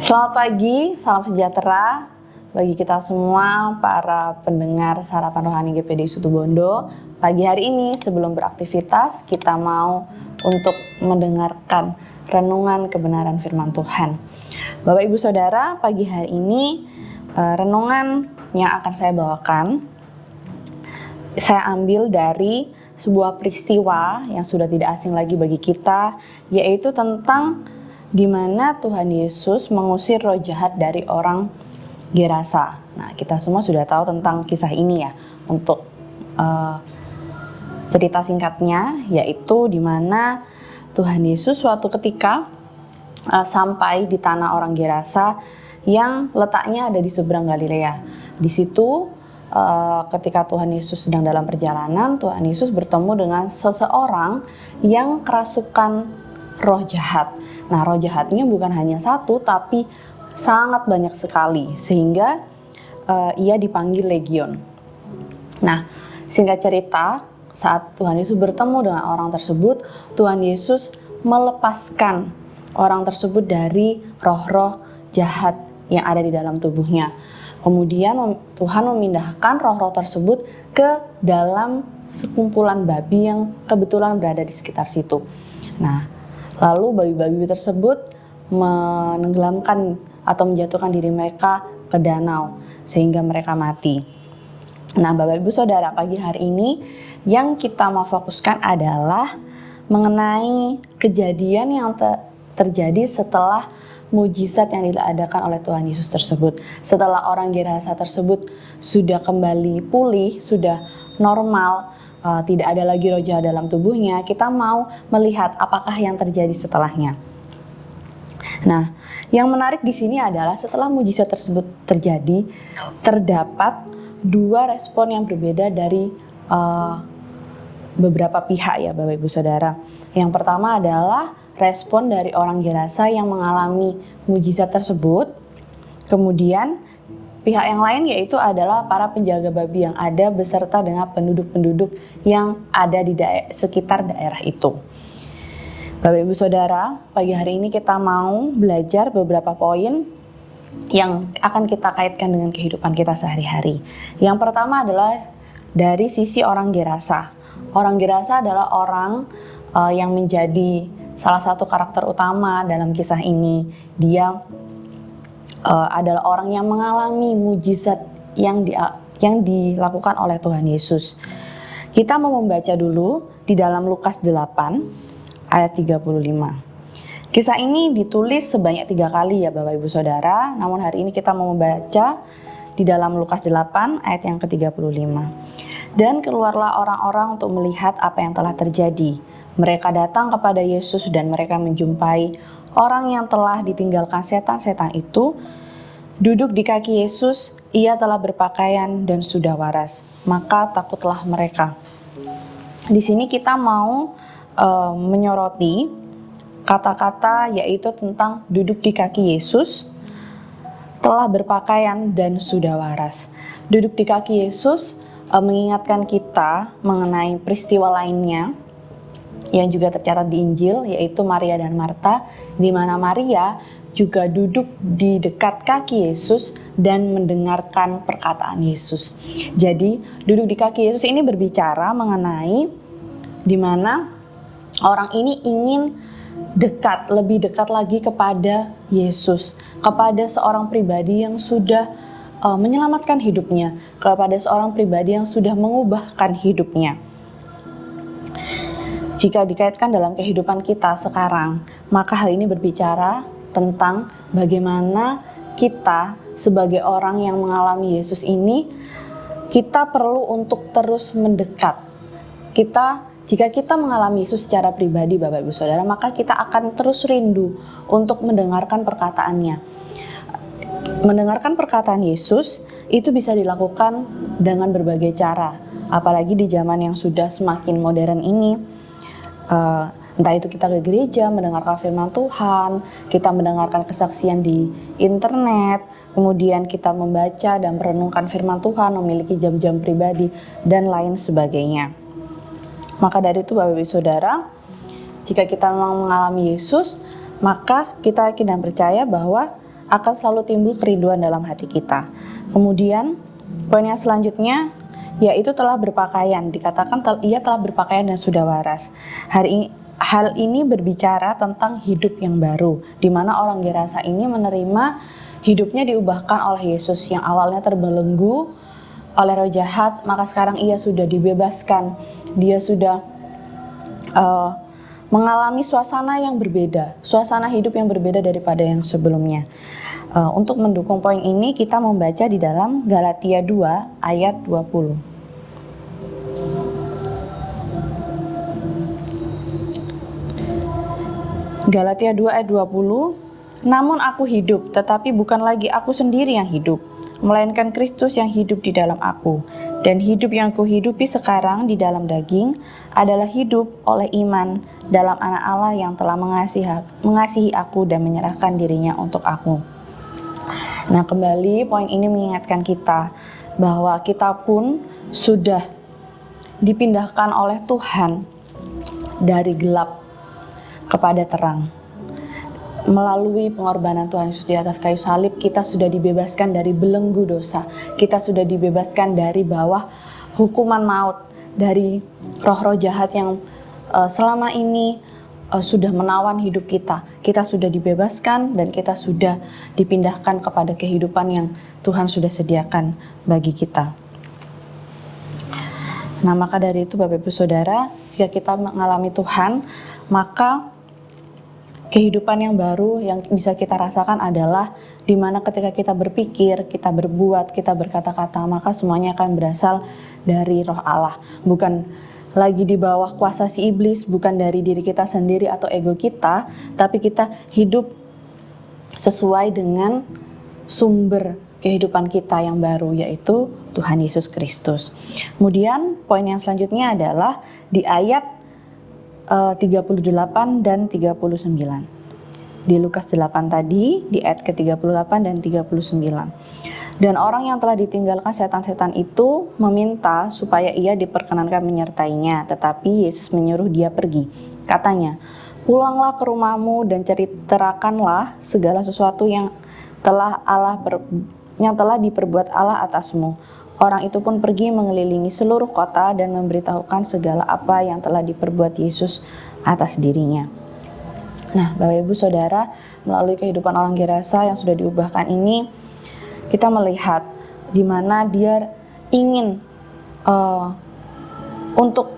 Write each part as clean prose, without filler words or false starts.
Selamat pagi, salam sejahtera bagi kita semua para pendengar Sarapan Rohani GPD Situbondo. Pagi hari ini sebelum beraktivitas kita mau untuk mendengarkan renungan kebenaran firman Tuhan. Bapak Ibu Saudara, pagi hari ini renungan yang akan saya bawakan saya ambil dari sebuah peristiwa yang sudah tidak asing lagi bagi kita, yaitu tentang di mana Tuhan Yesus mengusir roh jahat dari orang Gerasa. Nah, kita semua sudah tahu tentang kisah ini ya. Untuk cerita singkatnya, yaitu di mana Tuhan Yesus suatu ketika sampai di tanah orang Gerasa yang letaknya ada di seberang Galilea. Di situ ketika Tuhan Yesus sedang dalam perjalanan, Tuhan Yesus bertemu dengan seseorang yang kerasukan roh jahat. Nah, roh jahatnya bukan hanya satu, tapi sangat banyak sekali, sehingga ia dipanggil legion. Nah, singkat cerita, saat Tuhan Yesus bertemu dengan orang tersebut, Tuhan Yesus melepaskan orang tersebut dari roh-roh jahat yang ada di dalam tubuhnya. Kemudian Tuhan memindahkan roh-roh tersebut ke dalam sekumpulan babi yang kebetulan berada di sekitar situ. Nah, lalu babi-babi tersebut menenggelamkan atau menjatuhkan diri mereka ke danau sehingga mereka mati. Nah, Bapak Ibu Saudara, pagi hari ini yang kita mau fokuskan adalah mengenai kejadian yang terjadi setelah mujizat yang diadakan oleh Tuhan Yesus tersebut. Setelah orang Gerasa tersebut sudah kembali pulih, sudah normal, tidak ada lagi roh jahat dalam tubuhnya, kita mau melihat apakah yang terjadi setelahnya. Nah, yang menarik di sini adalah setelah mujizat tersebut terjadi, terdapat dua respon yang berbeda dari beberapa pihak ya Bapak Ibu Saudara. Yang pertama adalah respon dari orang Gerasa yang mengalami mujizat tersebut. Kemudian pihak yang lain yaitu adalah para penjaga babi yang ada beserta dengan penduduk-penduduk yang ada di sekitar daerah itu. Bapak Ibu Saudara, pagi hari ini kita mau belajar beberapa poin yang akan kita kaitkan dengan kehidupan kita sehari-hari. Yang pertama adalah dari sisi orang Gerasa. Orang Gerasa adalah orang yang menjadi salah satu karakter utama dalam kisah ini. Dia adalah orang yang mengalami mujizat yang dilakukan oleh Tuhan Yesus. Kita mau membaca dulu di dalam Lukas 8 ayat 35. Kisah ini ditulis sebanyak 3 kali ya Bapak Ibu Saudara. Namun hari ini kita mau membaca di dalam Lukas 8 ayat yang ke-35. Dan keluarlah orang-orang untuk melihat apa yang telah terjadi. Mereka datang kepada Yesus dan mereka menjumpai orang yang telah ditinggalkan setan-setan itu duduk di kaki Yesus. Ia telah berpakaian dan sudah waras. Maka takutlah mereka. Di sini kita mau menyoroti kata-kata yaitu tentang duduk di kaki Yesus, telah berpakaian dan sudah waras. Duduk di kaki Yesus mengingatkan kita mengenai peristiwa lainnya yang juga tercatat di Injil, yaitu Maria dan Marta, di mana Maria juga duduk di dekat kaki Yesus dan mendengarkan perkataan Yesus. Jadi, duduk di kaki Yesus ini berbicara mengenai di mana orang ini ingin dekat, lebih dekat lagi kepada Yesus, kepada seorang pribadi yang sudah menyelamatkan hidupnya, kepada seorang pribadi yang sudah mengubahkan hidupnya. Jika dikaitkan dalam kehidupan kita sekarang, maka hal ini berbicara tentang bagaimana kita sebagai orang yang mengalami Yesus ini, kita perlu untuk terus mendekat. Jika kita mengalami Yesus secara pribadi Bapak Ibu Saudara, maka kita akan terus rindu untuk mendengarkan perkataannya. Mendengarkan perkataan Yesus itu bisa dilakukan dengan berbagai cara, apalagi di zaman yang sudah semakin modern ini. Entah itu kita ke gereja mendengarkan firman Tuhan, kita mendengarkan kesaksian di internet, kemudian kita membaca dan merenungkan firman Tuhan, memiliki jam-jam pribadi dan lain sebagainya. Maka dari itu Bapak Ibu Saudara, jika kita memang mengalami Yesus, maka kita yakin dan percaya bahwa akan selalu timbul kerinduan dalam hati kita. Kemudian poin yang selanjutnya yaitu telah berpakaian. Dikatakan ia telah berpakaian dan sudah waras. Hal ini berbicara tentang hidup yang baru, di mana orang Gerasa ini menerima hidupnya diubahkan oleh Yesus yang awalnya terbelenggu oleh roh jahat, maka sekarang ia sudah dibebaskan. Dia sudah mengalami suasana yang berbeda, suasana hidup yang berbeda daripada yang sebelumnya. Untuk mendukung poin ini kita membaca di dalam Galatia 2 ayat 20. Galatia 2 ayat 20. Namun aku hidup, tetapi bukan lagi aku sendiri yang hidup, melainkan Kristus yang hidup di dalam aku. Dan hidup yang kuhidupi sekarang di dalam daging adalah hidup oleh iman dalam Anak Allah yang telah mengasihi aku dan menyerahkan dirinya untuk aku. Nah, kembali poin ini mengingatkan kita bahwa kita pun sudah dipindahkan oleh Tuhan dari gelap kepada terang. Melalui pengorbanan Tuhan Yesus di atas kayu salib, kita sudah dibebaskan dari belenggu dosa. Kita sudah dibebaskan dari bawah hukuman maut, dari roh-roh jahat yang selama ini sudah menawan hidup kita. Kita sudah dibebaskan dan kita sudah dipindahkan kepada kehidupan yang Tuhan sudah sediakan bagi kita. Nah, maka dari itu Bapak Ibu Saudara, jika kita mengalami Tuhan, maka kehidupan yang baru yang bisa kita rasakan adalah di mana ketika kita berpikir, kita berbuat, kita berkata-kata, maka semuanya akan berasal dari Roh Allah. Bukan lagi di bawah kuasa si iblis, bukan dari diri kita sendiri atau ego kita, tapi kita hidup sesuai dengan sumber kehidupan kita yang baru, yaitu Tuhan Yesus Kristus. Kemudian poin yang selanjutnya adalah di ayat 38 dan 39. Di Lukas 8 tadi, di ayat ke-38 dan 39. Dan orang yang telah ditinggalkan setan-setan itu meminta supaya ia diperkenankan menyertainya, tetapi Yesus menyuruh dia pergi. Katanya, "Pulanglah ke rumahmu dan ceritakanlah segala sesuatu yang telah diperbuat Allah atasmu." Orang itu pun pergi mengelilingi seluruh kota dan memberitahukan segala apa yang telah diperbuat Yesus atas dirinya. Nah, Bapak Ibu Saudara, melalui kehidupan orang Gerasa yang sudah diubahkan ini, kita melihat di mana dia ingin untuk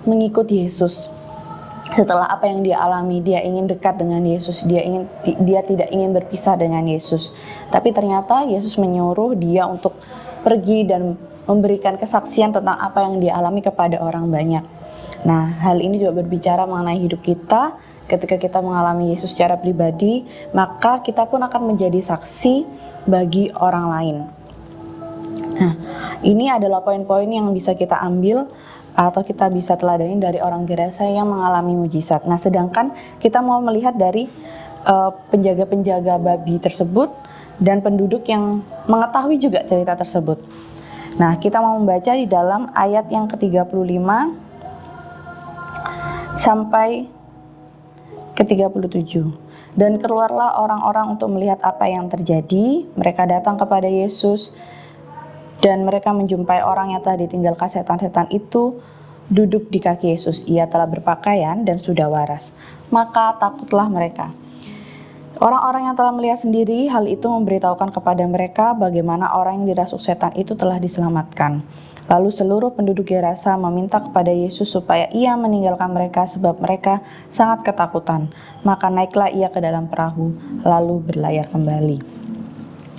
mengikuti Yesus. Setelah apa yang dia alami, dia ingin dekat dengan Yesus, dia tidak ingin berpisah dengan Yesus. Tapi ternyata Yesus menyuruh dia untuk pergi dan memberikan kesaksian tentang apa yang dia alami kepada orang banyak. Nah, hal ini juga berbicara mengenai hidup kita. Ketika kita mengalami Yesus secara pribadi, maka kita pun akan menjadi saksi bagi orang lain. Nah, ini adalah poin-poin yang bisa kita ambil atau kita bisa teladani dari orang Gerasa yang mengalami mujizat. Nah, sedangkan kita mau melihat dari penjaga-penjaga babi tersebut dan penduduk yang mengetahui juga cerita tersebut. Nah, kita mau membaca di dalam ayat yang ke-35 sampai ke-37. Dan keluarlah orang-orang untuk melihat apa yang terjadi. Mereka datang kepada Yesus dan mereka menjumpai orang yang telah ditinggalkan setan-setan itu duduk di kaki Yesus. Ia telah berpakaian dan sudah waras. Maka takutlah mereka. Orang-orang yang telah melihat sendiri hal itu memberitahukan kepada mereka bagaimana orang yang dirasuk setan itu telah diselamatkan. Lalu seluruh penduduk Gerasa meminta kepada Yesus supaya ia meninggalkan mereka sebab mereka sangat ketakutan. Maka naiklah ia ke dalam perahu lalu berlayar kembali.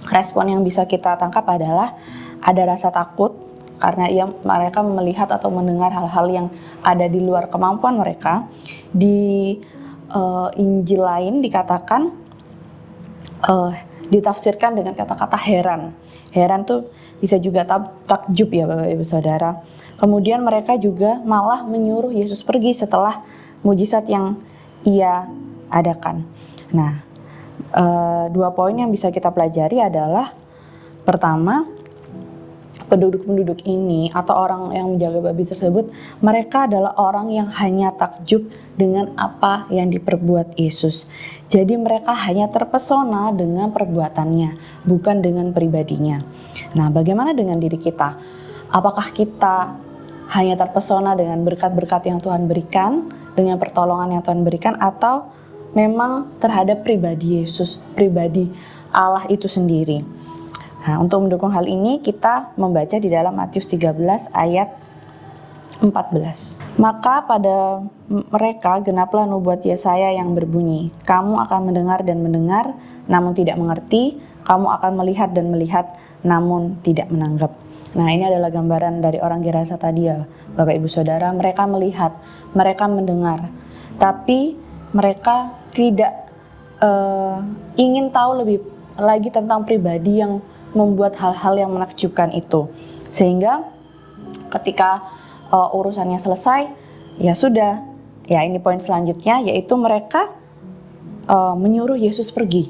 Respon yang bisa kita tangkap adalah ada rasa takut karena mereka melihat atau mendengar hal-hal yang ada di luar kemampuan mereka. Di Injil lain dikatakan ditafsirkan dengan kata-kata heran. Heran tuh bisa juga takjub ya Bapak Ibu Saudara. Kemudian mereka juga malah menyuruh Yesus pergi setelah mujizat yang ia adakan. Nah, dua poin yang bisa kita pelajari adalah pertama, penduduk-penduduk ini atau orang yang menjaga babi tersebut, mereka adalah orang yang hanya takjub dengan apa yang diperbuat Yesus. Jadi mereka hanya terpesona dengan perbuatannya, bukan dengan pribadinya. Nah, bagaimana dengan diri kita? Apakah kita hanya terpesona dengan berkat-berkat yang Tuhan berikan, dengan pertolongan yang Tuhan berikan, atau memang terhadap pribadi Yesus, pribadi Allah itu sendiri? Nah, untuk mendukung hal ini kita membaca di dalam Matius 13 ayat 14. Maka pada mereka genaplah nubuat Yesaya yang berbunyi, kamu akan mendengar dan mendengar, namun tidak mengerti, kamu akan melihat dan melihat, namun tidak menanggap. Nah, ini adalah gambaran dari orang Gerasa tadi ya, Bapak Ibu Saudara. Mereka melihat, mereka mendengar, tapi mereka tidak ingin tahu lebih lagi tentang pribadi yang membuat hal-hal yang menakjubkan itu. Sehingga ketika urusannya selesai, ya sudah. Ya, ini poin selanjutnya, yaitu mereka menyuruh Yesus pergi.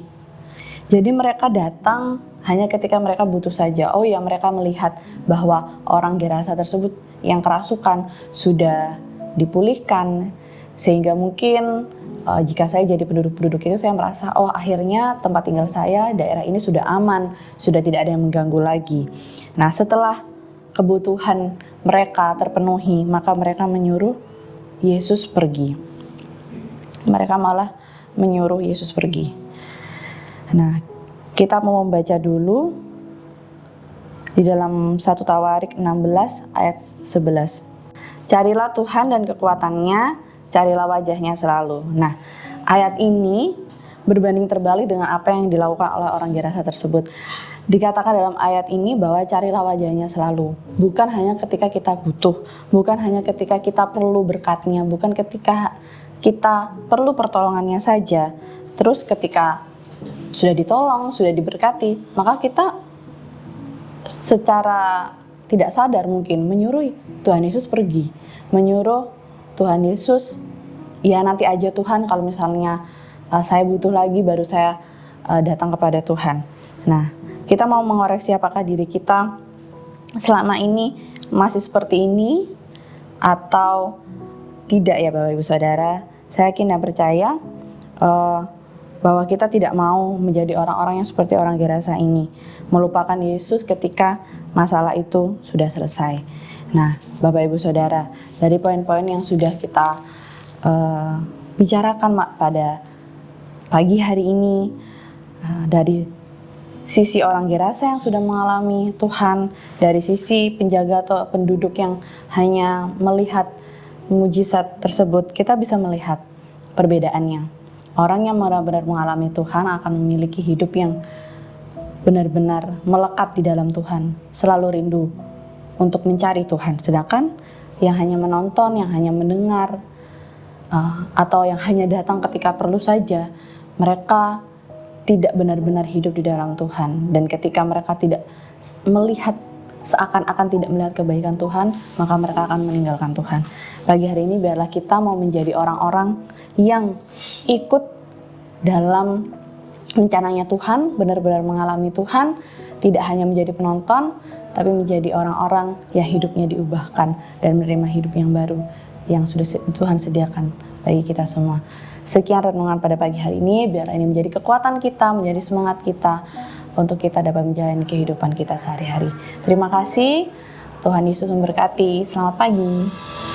Jadi mereka datang hanya ketika mereka butuh saja. Oh ya, mereka melihat bahwa orang Gerasa tersebut yang kerasukan sudah dipulihkan, sehingga mungkin jika saya jadi penduduk-penduduk itu, saya merasa, oh akhirnya tempat tinggal saya, daerah ini sudah aman, sudah tidak ada yang mengganggu lagi. Nah, setelah kebutuhan mereka terpenuhi, maka mereka menyuruh Yesus pergi. Mereka malah menyuruh Yesus pergi. Nah, kita mau membaca dulu di dalam 1 Tawarik 16 ayat 11. Carilah Tuhan dan kekuatannya, carilah wajahnya selalu. Nah, ayat ini berbanding terbalik dengan apa yang dilakukan oleh orang Gerasa tersebut. Dikatakan dalam ayat ini bahwa carilah wajahnya selalu. Bukan hanya ketika kita butuh, bukan hanya ketika kita perlu berkatnya, bukan ketika kita perlu pertolongannya saja. Terus ketika sudah ditolong, sudah diberkati, maka kita secara tidak sadar mungkin menyuruh Tuhan Yesus pergi, menyuruh Tuhan Yesus, ya nanti aja Tuhan, kalau misalnya saya butuh lagi baru saya datang kepada Tuhan. Nah, kita mau mengoreksi apakah diri kita selama ini masih seperti ini atau tidak ya Bapak Ibu Saudara. Saya yakin dan percaya bahwa kita tidak mau menjadi orang-orang yang seperti orang Gerasa ini, melupakan Yesus ketika masalah itu sudah selesai. Nah, Bapak Ibu Saudara, dari poin-poin yang sudah kita bicarakan pada pagi hari ini, dari sisi orang Gerasa yang sudah mengalami Tuhan, dari sisi penjaga atau penduduk yang hanya melihat mujizat tersebut, kita bisa melihat perbedaannya. Orang yang benar-benar mengalami Tuhan akan memiliki hidup yang benar-benar melekat di dalam Tuhan, selalu rindu untuk mencari Tuhan. Sedangkan yang hanya menonton, yang hanya mendengar, atau yang hanya datang ketika perlu saja, mereka tidak benar-benar hidup di dalam Tuhan. Dan ketika mereka tidak melihat, seakan-akan tidak melihat kebaikan Tuhan, maka mereka akan meninggalkan Tuhan. Pagi hari ini biarlah kita mau menjadi orang-orang yang ikut dalam rencananya Tuhan, benar-benar mengalami Tuhan, tidak hanya menjadi penonton, tapi menjadi orang-orang yang hidupnya diubahkan dan menerima hidup yang baru yang sudah Tuhan sediakan bagi kita semua. Sekian renungan pada pagi hari ini, biar ini menjadi kekuatan kita, menjadi semangat kita untuk kita dapat menjalani kehidupan kita sehari-hari. Terima kasih, Tuhan Yesus memberkati. Selamat pagi.